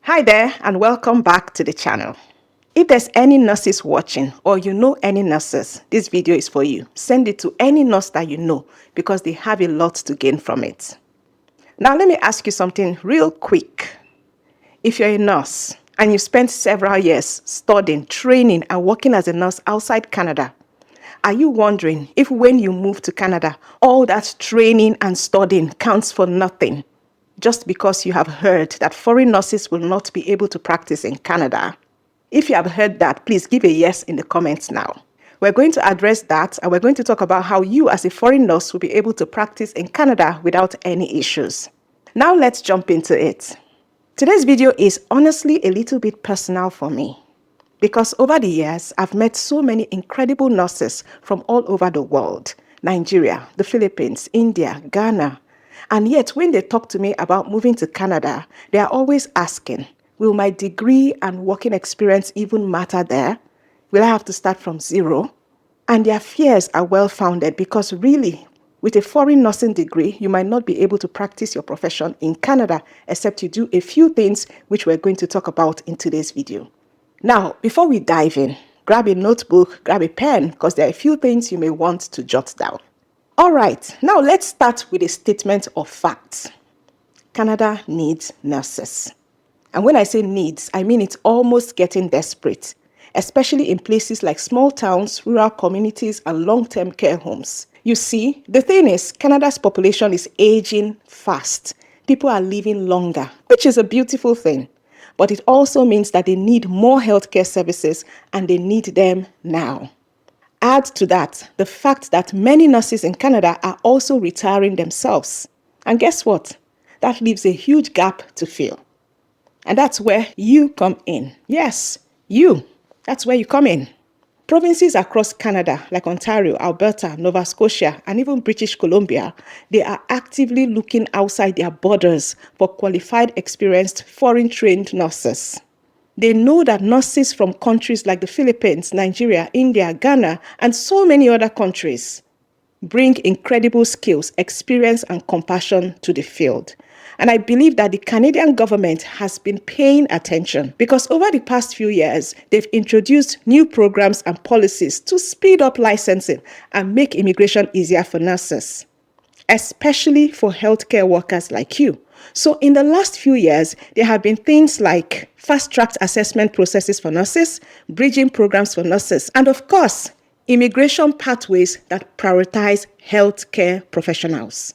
Hi there and welcome back to the channel. If there's any nurses watching or you know any nurses, this video is for you. Send it to any nurse that you know because they have a lot to gain from it. Now let me ask you something real quick. If you're a nurse and you spent several years studying, training and working as a nurse outside Canada, are you wondering if when you move to Canada, all that training and studying counts for nothing? Just because you have heard that foreign nurses will not be able to practice in Canada? If you have heard that, please give a yes in the comments now. We're going to address that and we're going to talk about how you as a foreign nurse will be able to practice in Canada without any issues. Now let's jump into it. Today's video is honestly a little bit personal for me because over the years, I've met so many incredible nurses from all over the world: Nigeria, the Philippines, India, Ghana. And yet, when they talk to me about moving to Canada, they are always asking, will my degree and working experience even matter there? Will I have to start from zero? And their fears are well-founded because really, with a foreign nursing degree, you might not be able to practice your profession in Canada, except you do a few things which we're going to talk about in today's video. Now, before we dive in, grab a notebook, grab a pen, because there are a few things you may want to jot down. All right, now let's start with a statement of facts. Canada needs nurses. And when I say needs, I mean it's almost getting desperate, especially in places like small towns, rural communities, and long-term care homes. You see, the thing is, Canada's population is aging fast. People are living longer, which is a beautiful thing. But it also means that they need more healthcare services and they need them now. Add to that the fact that many nurses in Canada are also retiring themselves. And guess what? That leaves a huge gap to fill. And that's where you come in. Yes, you. That's where you come in. Provinces across Canada, like Ontario, Alberta, Nova Scotia, and even British Columbia, they are actively looking outside their borders for qualified, experienced, foreign-trained nurses. They know that nurses from countries like the Philippines, Nigeria, India, Ghana, and so many other countries bring incredible skills, experience, and compassion to the field. And I believe that the Canadian government has been paying attention because over the past few years, they've introduced new programs and policies to speed up licensing and make immigration easier for nurses, especially for healthcare workers like you. So in the last few years, there have been things like fast-tracked assessment processes for nurses, bridging programs for nurses, and of course, immigration pathways that prioritize healthcare professionals.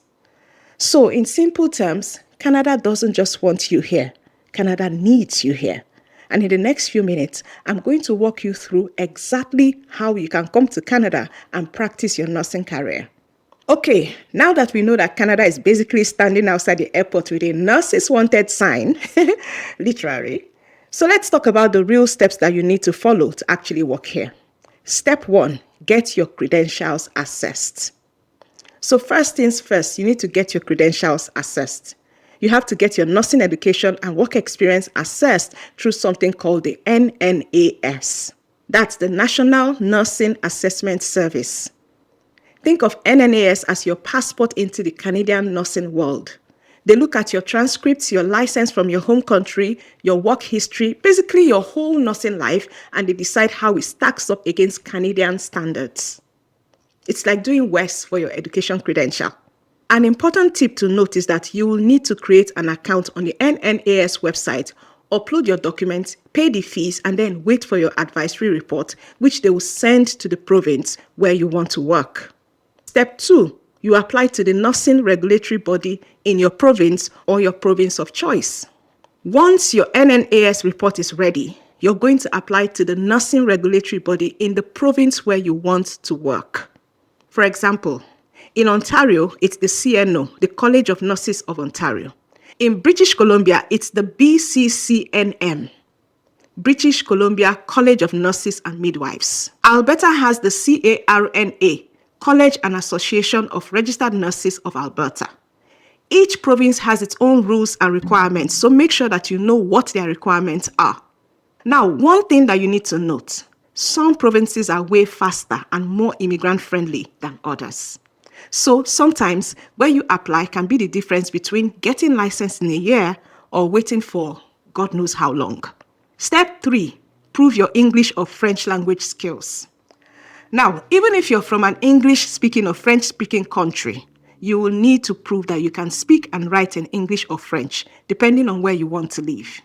So in simple terms, Canada doesn't just want you here. Canada needs you here. And in the next few minutes, I'm going to walk you through exactly how you can come to Canada and practice your nursing career. Okay, now that we know that Canada is basically standing outside the airport with a nurses wanted sign, literally, so let's talk about the real steps that you need to follow to actually work here. Step 1, get your credentials assessed. So first things first, you need to get your credentials assessed. You have to get your nursing education and work experience assessed through something called the NNAS. That's the National Nursing Assessment Service. Think of NNAS as your passport into the Canadian nursing world. They look at your transcripts, your license from your home country, your work history, basically your whole nursing life, and they decide how it stacks up against Canadian standards. It's like doing WES for your education credential. An important tip to note is that you will need to create an account on the NNAS website, upload your documents, pay the fees, and then wait for your advisory report, which they will send to the province where you want to work. Step 2, you apply to the nursing regulatory body in your province or your province of choice. Once your NNAS report is ready, you're going to apply to the nursing regulatory body in the province where you want to work. For example, in Ontario, it's the CNO, the College of Nurses of Ontario. In British Columbia, it's the BCCNM, British Columbia College of Nurses and Midwives. Alberta has the CARNA, College and Association of Registered Nurses of Alberta. Each province has its own rules and requirements, so make sure that you know what their requirements are. Now, one thing that you need to note, some provinces are way faster and more immigrant-friendly than others. So sometimes where you apply can be the difference between getting licensed in a year or waiting for God knows how long. Step 3, prove your English or French language skills. Now, even if you're from an English-speaking or French-speaking country, you will need to prove that you can speak and write in English or French, depending on where you want to live.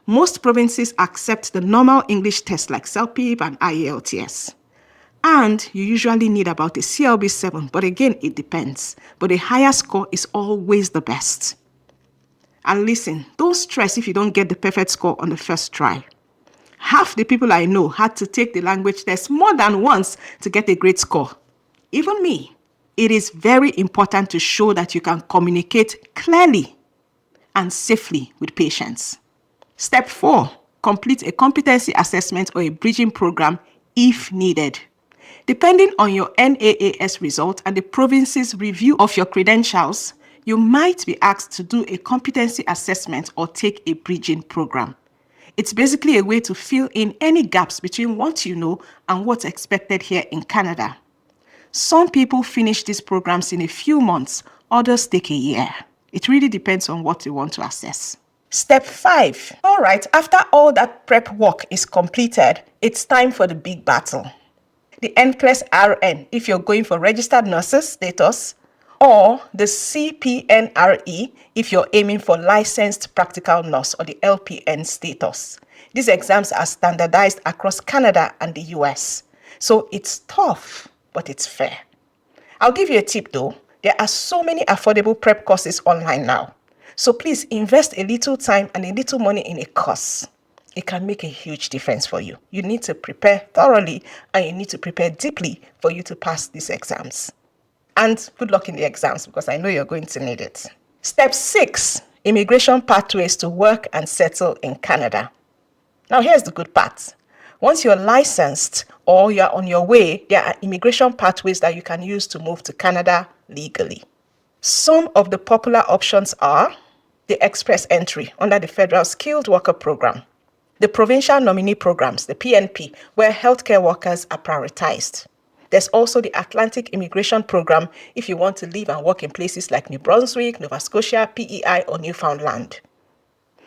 Most provinces accept the normal English tests like CELPIP and IELTS. And you usually need about a CLB 7, but again, it depends. But a higher score is always the best. And listen, don't stress if you don't get the perfect score on the first try. Half the people I know had to take the language test more than once to get a great score. Even me. It is very important to show that you can communicate clearly and safely with patients. Step 4, complete a competency assessment or a bridging program if needed. Depending on your NAAS result and the province's review of your credentials, you might be asked to do a competency assessment or take a bridging program. It's basically a way to fill in any gaps between what you know and what's expected here in Canada. Some people finish these programs in a few months, others take a year. It really depends on what you want to assess. Step 5. All right, after all that prep work is completed, it's time for the big battle. The NCLEX RN if you're going for registered nurses status, or the CPNRE if you're aiming for licensed practical nurse or the LPN status. These exams are standardized across Canada and the US. So it's tough, but it's fair. I'll give you a tip though. There are so many affordable prep courses online now. So please invest a little time and a little money in a course. It can make a huge difference for you. You need to prepare thoroughly and you need to prepare deeply for you to pass these exams. And good luck in the exams because I know you're going to need it. Step 6, immigration pathways to work and settle in Canada. Now here's the good part. Once you're licensed or you're on your way, there are immigration pathways that you can use to move to Canada legally. Some of the popular options are the express entry under the Federal Skilled Worker Program, the provincial nominee programs, the PNP, where healthcare workers are prioritized. There's also the Atlantic Immigration Program if you want to live and work in places like New Brunswick, Nova Scotia, PEI, or Newfoundland.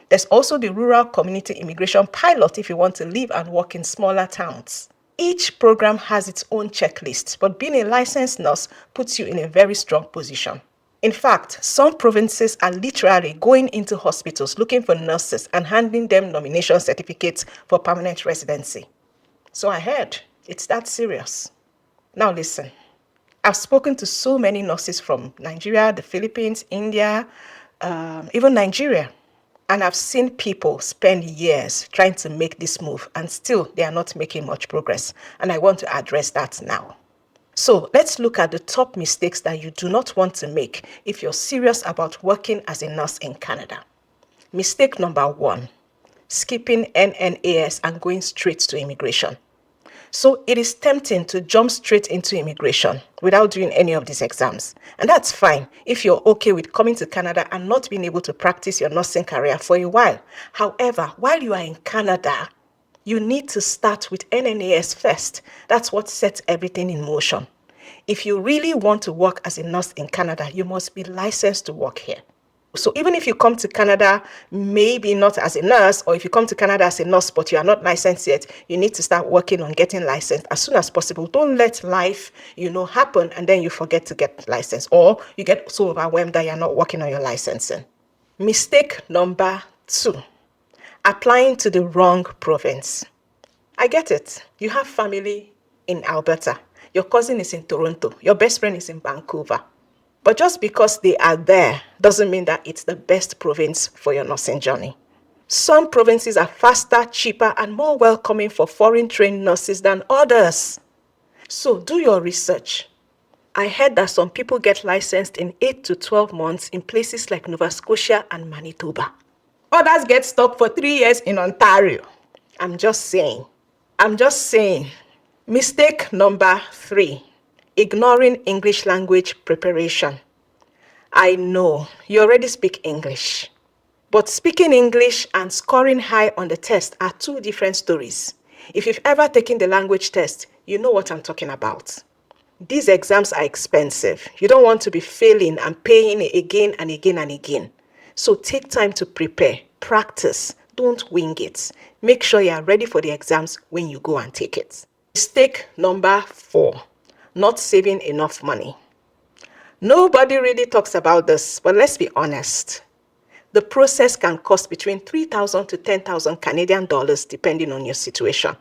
There's also the Rural Community Immigration Pilot if you want to live and work in smaller towns. Each program has its own checklist, but being a licensed nurse puts you in a very strong position. In fact, some provinces are literally going into hospitals looking for nurses and handing them nomination certificates for permanent residency. So I heard it's that serious. Now listen, I've spoken to so many nurses from Nigeria, the Philippines, India, even Nigeria. And I've seen people spend years trying to make this move and still they are not making much progress. And I want to address that now. So let's look at the top mistakes that you do not want to make if you're serious about working as a nurse in Canada. Mistake number 1, skipping NNAS and going straight to immigration. So it is tempting to jump straight into immigration without doing any of these exams. And that's fine if you're okay with coming to Canada and not being able to practice your nursing career for a while. However, while you are in Canada, you need to start with NNAS first. That's what sets everything in motion. If you really want to work as a nurse in Canada, you must be licensed to work here. So even if you come to Canada, maybe not as a nurse, or if you come to Canada as a nurse, but you are not licensed yet, you need to start working on getting licensed as soon as possible. Don't let life, happen and then you forget to get licensed, or you get so overwhelmed that you're not working on your licensing. Mistake number 2, applying to the wrong province. I get it. You have family in Alberta. Your cousin is in Toronto. Your best friend is in Vancouver. But just because they are there doesn't mean that it's the best province for your nursing journey. Some provinces are faster, cheaper, and more welcoming for foreign-trained nurses than others. So do your research. I heard that some people get licensed in 8 to 12 months in places like Nova Scotia and Manitoba. Others get stuck for 3 years in Ontario. I'm just saying. Mistake number 3, ignoring English language preparation. I know you already speak English, but speaking English and scoring high on the test are 2 different stories. If you've ever taken the language test, you know what I'm talking about. These exams are expensive. You don't want to be failing and paying again and again and again. So take time to prepare. Practice. Don't wing it. Make sure you are ready for the exams when you go and take it. Mistake number 4, not saving enough money. Nobody really talks about this, but let's be honest. The process can cost between 3,000 to 10,000 Canadian dollars depending on your situation.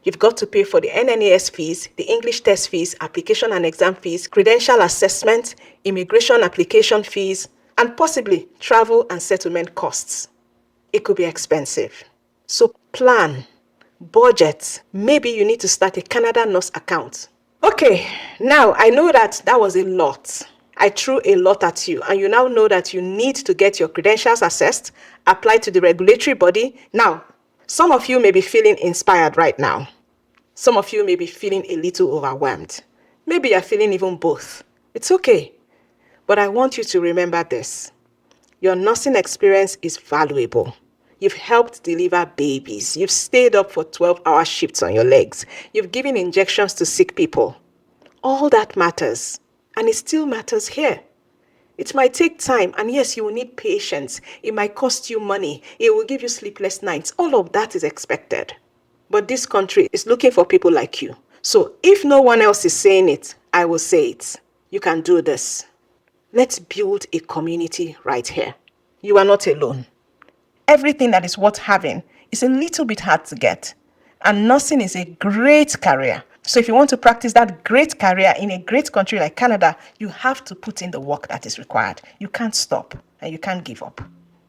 You've got to pay for the NNAS fees, the English test fees, application and exam fees, credential assessment, immigration application fees, and possibly travel and settlement costs. It could be expensive. So plan, budget. Maybe you need to start a Canada Nurse account. Okay, now I know that was a lot. I threw a lot at you, and you now know that you need to get your credentials assessed, apply to the regulatory body. Now, some of you may be feeling inspired right now. Some of you may be feeling a little overwhelmed. Maybe you're feeling even both. It's okay. But I want you to remember this. Your nursing experience is valuable. You've helped deliver babies. You've stayed up for 12-hour shifts on your legs. You've given injections to sick people. All that matters. And it still matters here. It might take time, and yes, you will need patience. It might cost you money. It will give you sleepless nights. All of that is expected. But this country is looking for people like you. So if no one else is saying it, I will say it. You can do this. Let's build a community right here. You are not alone. Everything that is worth having is a little bit hard to get. And nursing is a great career. So if you want to practice that great career in a great country like Canada, you have to put in the work that is required. You can't stop and you can't give up.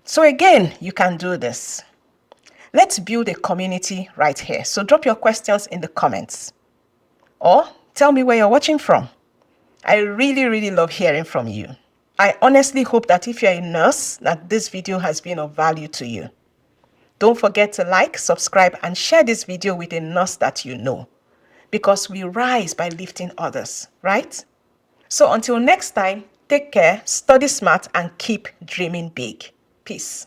So again, you can do this. Let's build a community right here. So drop your questions in the comments. Or tell me where you're watching from. I really, really love hearing from you. I honestly hope that if you're a nurse, that this video has been of value to you. Don't forget to like, subscribe, and share this video with a nurse that you know. Because we rise by lifting others, right? So until next time, take care, study smart, and keep dreaming big. Peace.